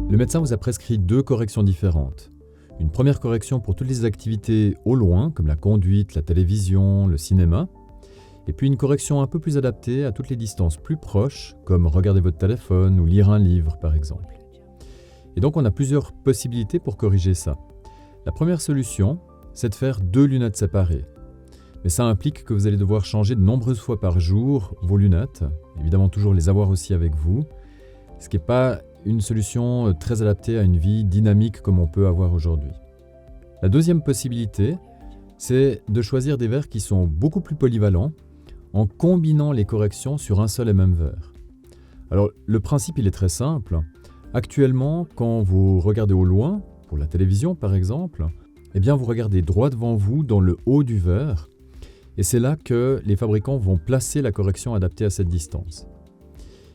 Le médecin vous a prescrit 2 corrections différentes. Une première correction pour toutes les activités au loin, comme la conduite, la télévision, le cinéma. Et puis une correction un peu plus adaptée à toutes les distances plus proches, comme regarder votre téléphone ou lire un livre par exemple. Et donc on a plusieurs possibilités pour corriger ça. La première solution, c'est de faire 2 lunettes séparées. Mais ça implique que vous allez devoir changer de nombreuses fois par jour vos lunettes, évidemment toujours les avoir aussi avec vous, ce qui n'est pas une solution très adaptée à une vie dynamique comme on peut avoir aujourd'hui. La deuxième possibilité, c'est de choisir des verres qui sont beaucoup plus polyvalents en combinant les corrections sur un seul et même verre. Alors le principe il est très simple. Actuellement, quand vous regardez au loin, pour la télévision par exemple, eh bien vous regardez droit devant vous dans le haut du verre et c'est là que les fabricants vont placer la correction adaptée à cette distance.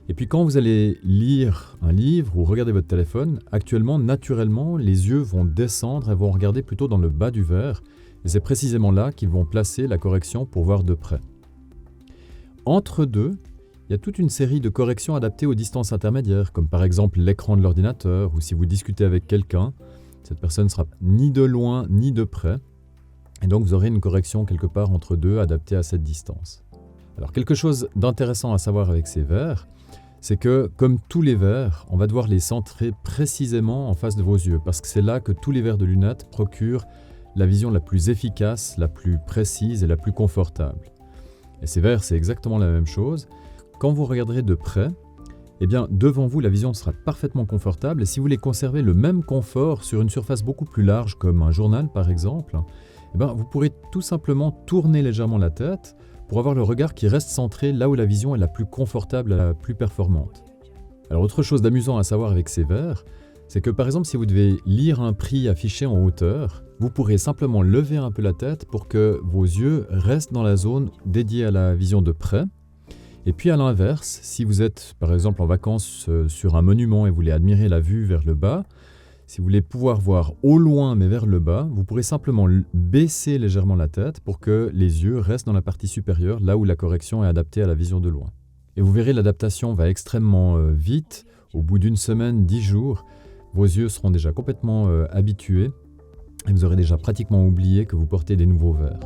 Et puis quand vous allez lire un livre ou regarder votre téléphone, actuellement, naturellement, les yeux vont descendre et vont regarder plutôt dans le bas du verre et c'est précisément là qu'ils vont placer la correction pour voir de près. Entre deux, il y a toute une série de corrections adaptées aux distances intermédiaires, comme par exemple l'écran de l'ordinateur ou si vous discutez avec quelqu'un, cette personne ne sera ni de loin ni de près. Et donc vous aurez une correction quelque part entre deux adaptée à cette distance. Alors quelque chose d'intéressant à savoir avec ces verres, c'est que comme tous les verres, on va devoir les centrer précisément en face de vos yeux parce que c'est là que tous les verres de lunettes procurent la vision la plus efficace, la plus précise et la plus confortable. Et ces verres, c'est exactement la même chose. Quand vous regarderez de près, eh bien, devant vous, la vision sera parfaitement confortable et si vous voulez conserver le même confort sur une surface beaucoup plus large comme un journal par exemple, eh bien, vous pourrez tout simplement tourner légèrement la tête pour avoir le regard qui reste centré là où la vision est la plus confortable et la plus performante. Alors autre chose d'amusant à savoir avec ces verres, c'est que par exemple si vous devez lire un prix affiché en hauteur, vous pourrez simplement lever un peu la tête pour que vos yeux restent dans la zone dédiée à la vision de près. Et puis à l'inverse, si vous êtes par exemple en vacances sur un monument et vous voulez admirer la vue vers le bas, si vous voulez pouvoir voir au loin mais vers le bas, vous pourrez simplement baisser légèrement la tête pour que les yeux restent dans la partie supérieure, là où la correction est adaptée à la vision de loin. Et vous verrez, l'adaptation va extrêmement vite. Au bout d'une semaine, 10 jours, vos yeux seront déjà complètement habitués et vous aurez déjà pratiquement oublié que vous portez des nouveaux verres.